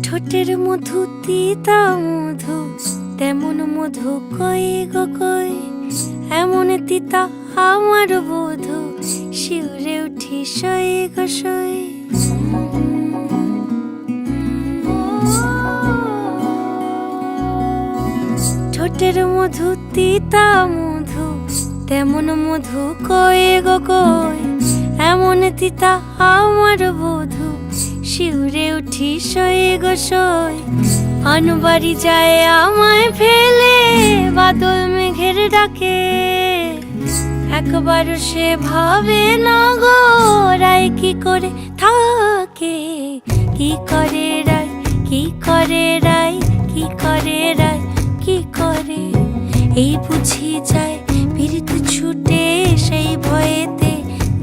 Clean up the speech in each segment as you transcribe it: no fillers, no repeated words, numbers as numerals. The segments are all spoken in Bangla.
ঠোঁটের মধু তিতা মধু, তেমন মধু কই গো কই, এমন তিতা আমার বধূ, শিউরে উঠি সই গো সই। ঠোঁটের মধু তিতা মধু, তেমন মধু কই গো কই, এমন তিতা আমার বধূ, শিউরে উঠি সই গো সই। আনবাড়ি যায় আমায় ফেলে বাদল মেঘের ডাকে, একবার সে ভাবে না গো রায় কি করে থাকে। কি করে রায়, কি করে রায়, কি করে রায়, কি করে, এই বুঝি যায় পীড়িত ছুটে সেই ভয়েতে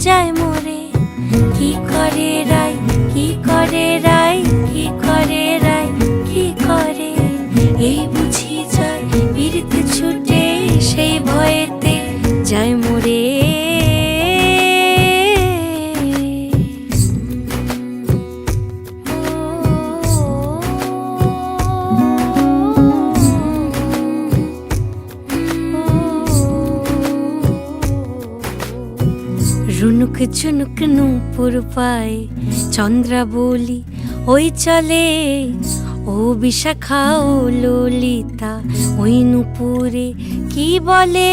যায় মরে। কি করে রায়, কি করে রায়, কি করে রায়, কি করে, এই বুঝি যায় পীড়িত ছুটে সেই ভয়েতে যায় মরে। রুনুক ঝুনুক নূপুর পায় চন্দ্রাবলী ওই চলে, ও বিশাখা ও ললিতা ওই নূপুরে কি বলে।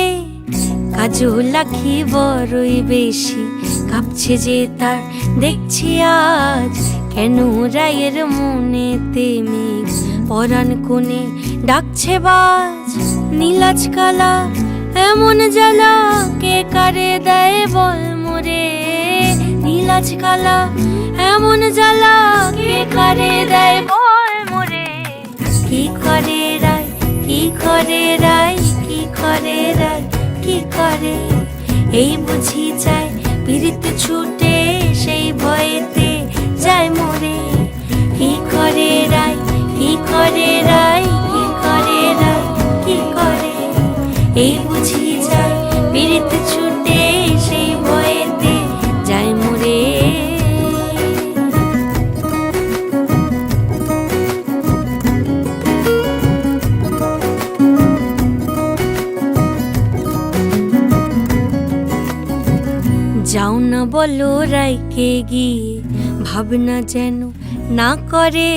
কাজল আঁখি বড়ই বেশি কাঁপছে যে তার দেখছি আজ, কেন রায়ের মনেতে মেঘ পরাণ কোণে ডাকছে বাজ। নীলাজ কালা এমন জ্বালা কে কারে দেয় বল মোরে, নীলাজ কালা এমন জ্বালা কে কারে দেয় বল মোরে। কি করে রায়, কি করে রায়, কি করে রায়, কি করে, এই বুঝি যায় পীড়িত ছুটে সেই ভয়েতে যায় মরে। কি করে রায়, কি করে রায়, কি করে রায়, কি করে, এই বুঝি যায় পীড়িত ছুটে সেই ভয়েতে যায় মরে। যাও না বলো রাইকে গিয়ে ভাবনা যেন না করে,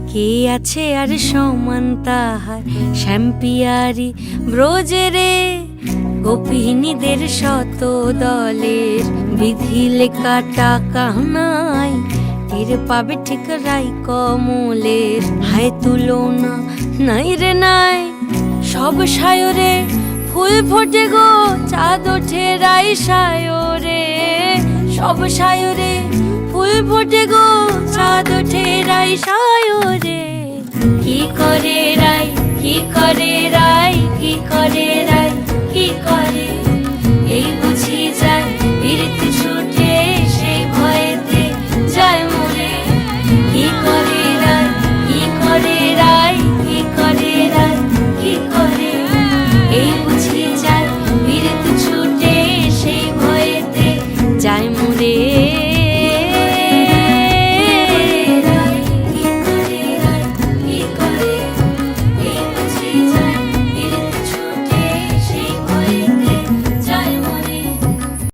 কে আছে আর সমান তাহার শ্যাম্পিয়ারি ব্রজেরে। গোপিনীদের শত দলের বিধি লেখা টাকা নাই, টের পাবে ঠিক রাই কমলের হায় তুলনা নাই রে নাই। সব সায়রে ফুল ফোটে গো চাঁদ ওঠে রাই সায়রে, সব সায়রে ফুল ফোটে গো চাঁদ ওঠে রাই সায়রে। কি করে রাই, কি করে রাই, কি করে রাই।